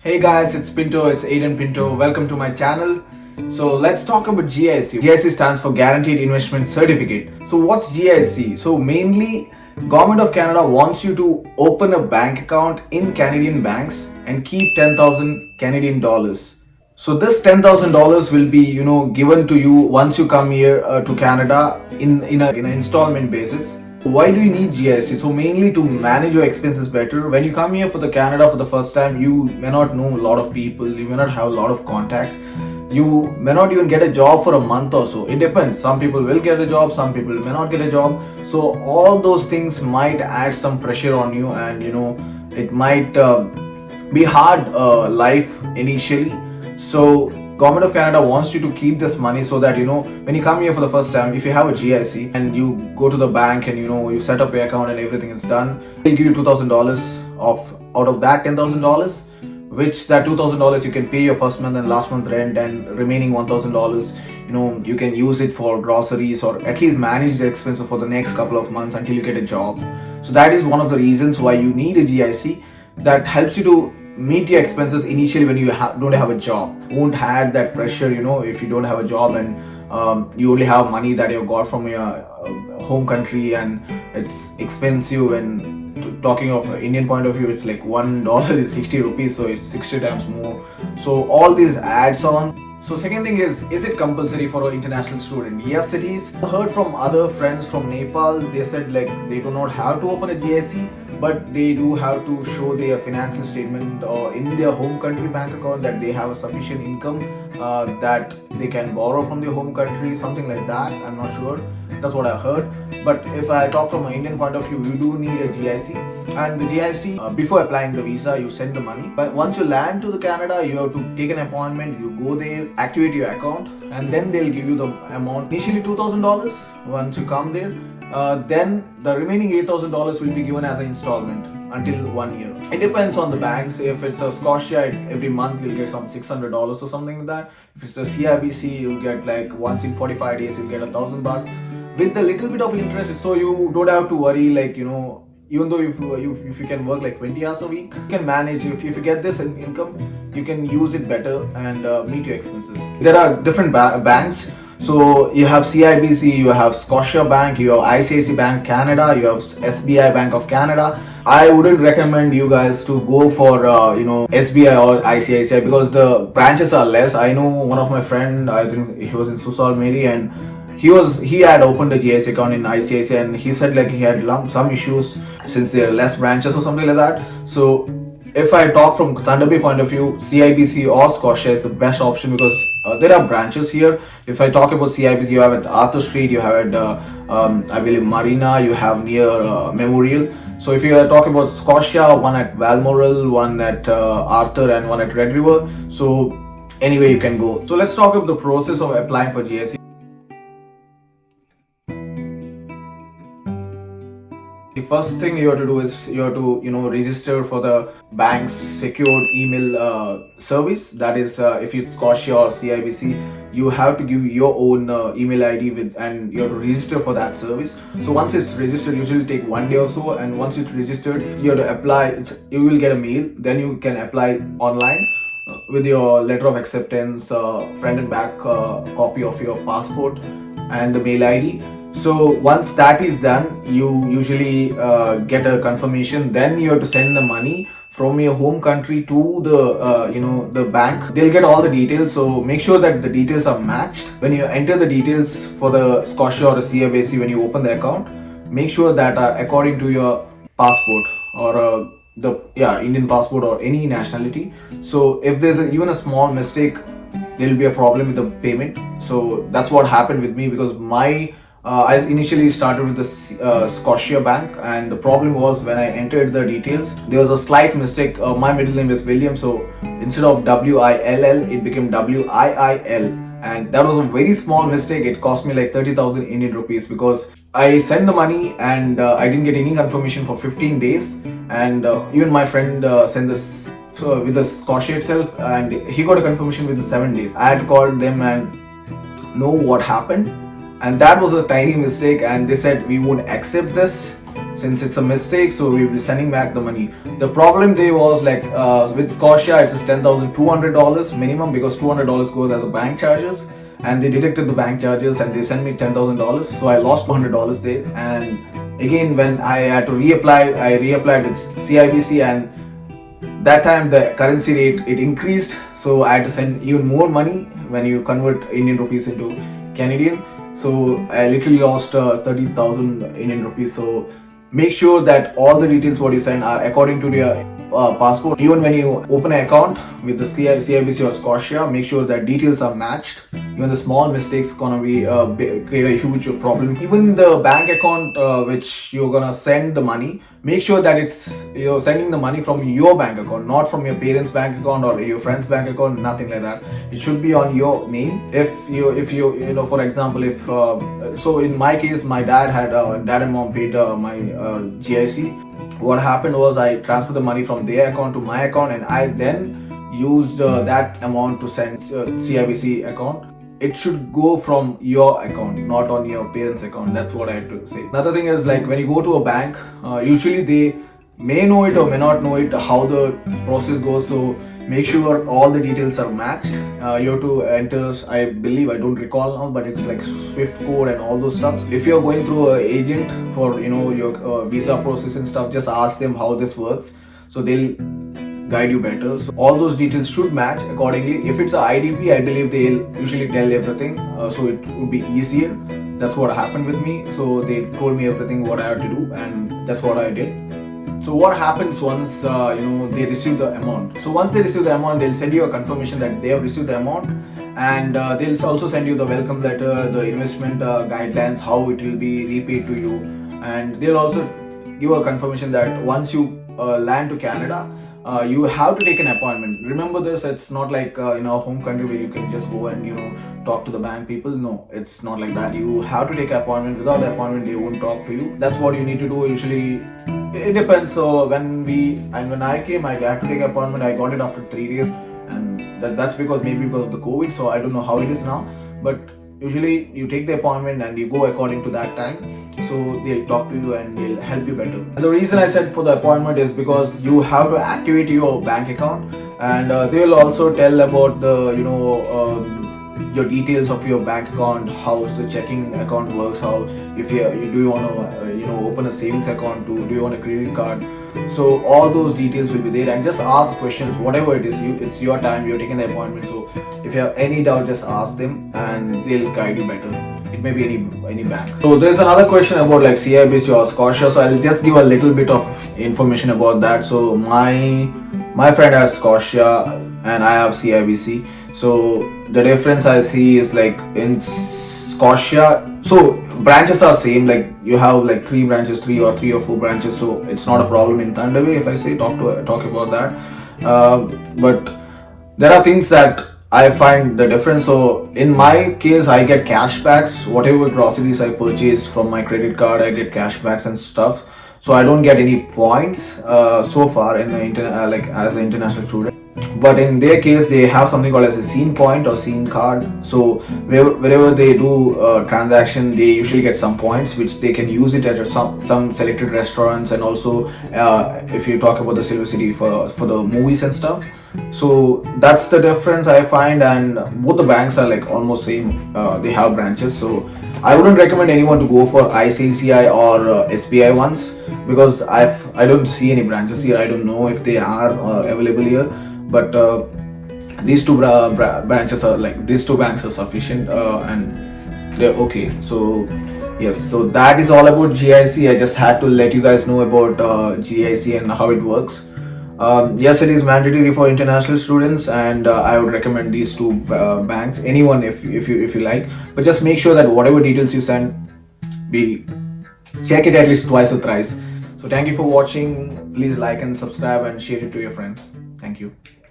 Hey guys, it's Pinto, it's Aiden Pinto. Welcome to my channel. So let's talk about GIC. GIC stands for Guaranteed Investment Certificate. So what's GIC? So mainly, Government of Canada wants you to open a bank account in Canadian banks and keep 10,000 Canadian dollars. So this $10,000 will be, given to you once you come here to Canada in an installment basis. Why do you need GIC? So mainly to manage your expenses better. When you come here for the Canada for the first time, you may not know a lot of people, you may not have a lot of contacts, you may not even get a job for a month or so. It depends. Some people will get a job, some people may not get a job. So all those things might add some pressure on you, and it might be hard life initially. So Government of Canada wants you to keep this money so that when you come here for the first time, if you have a GIC and you go to the bank and you set up your account and everything is done, they'll give you $2,000 out of that $10,000, which that $2,000 you can pay your first month and last month rent, and remaining $1,000 you can use it for groceries or at least manage the expenses for the next couple of months until you get a job. So that is one of the reasons why you need a GIC, that helps you to meet your expenses initially when you don't have a job. Won't have that pressure if you don't have a job and you only have money that you got from your home country and it's expensive. And talking of Indian point of view, it's like $1 is 60 rupees, so it's 60 times more. So all these adds on. So second thing is it compulsory for an international student? Yes, it is. I heard from other friends from Nepal, they said like they do not have to open a GIC, but they do have to show their financial statement or in their home country bank account that they have a sufficient income that they can borrow from their home country, something like that. I'm not sure. That's what I heard. But if I talk from an Indian point of view, you do need a GIC. And the GIC, before applying the visa, you send the money. But once you land to the Canada, you have to take an appointment. You go there, activate your account, and then they'll give you the amount. Initially $2,000. Once you come there, then the remaining $8,000 will be given as an installment until 1 year. It depends on the banks. If it's a Scotia, every month you'll get some $600 or something like that. If it's a CIBC, you'll get like once in 45 days you'll get $1,000 with a little bit of interest. So you don't have to worry, like even though if you can work like 20 hours a week, you can manage. If you get this income, you can use it better and meet your expenses. There are different banks. So you have CIBC, you have Scotia Bank, you have ICICI Bank Canada, you have SBI Bank of Canada. I wouldn't recommend you guys to go for SBI or ICICI because the branches are less. I know one of my friend, I think he was in Susal Mary, and he had opened a GIC account in ICICI, and he said like he had some issues since there are less branches or something like that. So if I talk from Thunder Bay point of view, CIBC or Scotia is the best option because there are branches here. If I talk about CIBC, you have at Arthur Street, you have at I believe Marina, you have near Memorial. So if you talk about Scotia, one at Balmoral, one at Arthur, and one at Red River. So anyway you can go. So let's talk about the process of applying for GIC. The first thing you have to do is you have to register for the bank's secured email service. That is, if it's Scotia or CIBC, you have to give your own email ID and you have to register for that service. So once it's registered, usually take 1 day or so, and once it's registered, you have to apply. You will get a mail. Then you can apply online with your letter of acceptance, front and back copy of your passport, and the mail ID. So once that is done, you usually get a confirmation. Then you have to send the money from your home country to the bank. They'll get all the details. So make sure that the details are matched. When you enter the details for the Scotia or the CIBC, when you open the account, make sure that are according to your passport or Indian passport or any nationality. So if there's even a small mistake, there will be a problem with the payment. So that's what happened with me because I initially started with the Scotia Bank, and the problem was when I entered the details, there was a slight mistake. My middle name is William, so instead of WILL, it became WIIL, and that was a very small mistake. It cost me like 30,000 Indian rupees because I sent the money and I didn't get any confirmation for 15 days, and even my friend sent this with the Scotia itself, and he got a confirmation within 7 days. I had called them and know what happened. And that was a tiny mistake, and they said we won't accept this. since it's a mistake, so we'll be sending back the money. The problem there was like with Scotia, it's $10,200 minimum because $200 goes as a bank charges, and they deducted the bank charges and they sent me $10,000. So I lost $200 there. And again, when I had to reapply, I reapplied with CIBC, and that time the currency rate it increased, so I had to send even more money when you convert Indian rupees into Canadian. So I literally lost 30,000 Indian rupees. So make sure that all the details what you send are according to your passport. Even when you open an account with the CIBC or Scotia, make sure that details are matched. Even the small mistakes gonna be create a huge problem. Even the bank account which you're gonna send the money, make sure that you're sending the money from your bank account, not from your parents' bank account or your friend's bank account. Nothing like that. It should be on your name. If you know, for example, if so in my case, my dad and mom paid my GIC. What happened was I transferred the money from their account to my account, and I then used that amount to send CIBC account. It should go from your account, not on your parents' account. That's what I had to say. Another thing is, like, when you go to a bank, usually they may know it or may not know it how the process goes. So make sure all the details are matched. You have to enter, I believe, I don't recall now, but it's like Swift code and all those stuff. If you're going through an agent for your visa process and stuff, just ask them how this works, so they'll guide you better. So all those details should match accordingly. If it's a IDP, I believe they'll usually tell everything, so it would be easier. That's what happened with me. So they told me everything what I had to do, and that's what I did. So what happens once they receive the amount? So once they receive the amount, they'll send you a confirmation that they have received the amount, and they'll also send you the welcome letter, the investment guidelines, how it will be repaid to you, and they'll also give a confirmation that once you land to Canada, you have to take an appointment. Remember this, it's not like in our home country where you can just go and talk to the bank people. No, it's not like that. You have to take an appointment. Without the appointment, they won't talk to you. That's what you need to do. Usually it depends. So when I came, I had to take an appointment. I got it after 3 days, and that's because of the COVID. So I don't know how it is now, but usually you take the appointment and you go according to that time. So they'll talk to you and they'll help you better. And the reason I said for the appointment is because you have to activate your bank account, and they'll also tell about the your details of your bank account, how the checking account works, how if you want to open a savings account, do you want a credit card. So all those details will be there, and just ask questions, whatever it is. It's your time, you're taking the appointment. So if you have any doubt, just ask them and they'll guide you better. It may be any bank. So there's another question about like CIBC or Scotia. So I'll just give a little bit of information about that. So my friend has Scotia and I have CIBC. So the difference I see is like in Scotia, so branches are same, like you have like 3 branches, 3 or 4 branches, so it's not a problem in Thunder Bay if I say talk about that. But there are things that I find the difference. So in my case, I get cashbacks. Whatever groceries I purchase from my credit card, I get cashbacks and stuff. So I don't get any points so far in the as an international student. But in their case, they have something called as a scene point or scene card. So wherever they do transaction, they usually get some points which they can use it at some selected restaurants, and also if you talk about the Silver City for the movies and stuff. So that's the difference I find, and both the banks are like almost same. They have branches, so I wouldn't recommend anyone to go for ICICI or SBI ones, because I don't see any branches here. I don't know if they are available here, but these two branches are like, these two banks are sufficient and they're okay. So yes, so that is all about GIC. I just had to let you guys know about GIC and how it works. Yes, it is mandatory for international students, and I would recommend these two banks. Anyone if you like, but just make sure that whatever details you send, check it at least twice or thrice. So thank you for watching. Please like and subscribe and share it to your friends. Thank you.